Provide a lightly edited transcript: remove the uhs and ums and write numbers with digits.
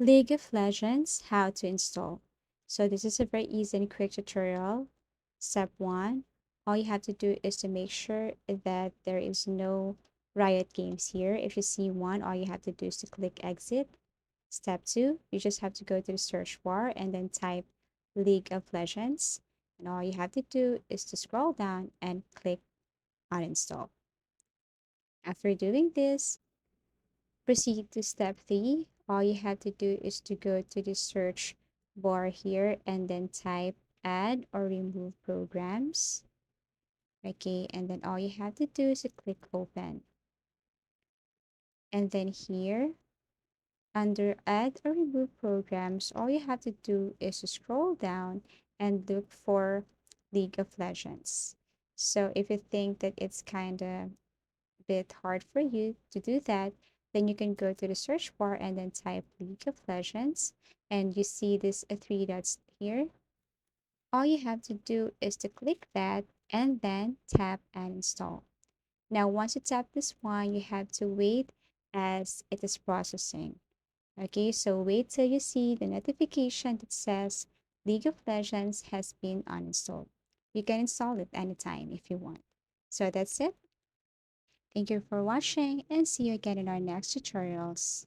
League of Legends, how to install. So this is a very easy and quick tutorial. Step one, all you have to do is to make sure that there is no Riot games here. If you see one, all you have to do is to click exit. Step two, you just have to go to the search bar and then type League of Legends. And all you have to do is to scroll down and click uninstall. After doing this, proceed to step three. All you have to do is to go to the search bar here and then type add or remove programs. Okay, and then all you have to do is to click open. And then here, under add or remove programs, all you have to do is to scroll down and look for League of Legends. So if you think that it's kind of bit hard for you to do that, then you can go to the search bar and then type League of Legends. And you see this three dots here. All you have to do is to click that and then tap and install. Now, once you tap this one, you have to wait as it is processing. Okay, so wait till you see the notification that says League of Legends has been uninstalled. You can install it anytime if you want. So that's it. Thank you for watching and see you again in our next tutorials.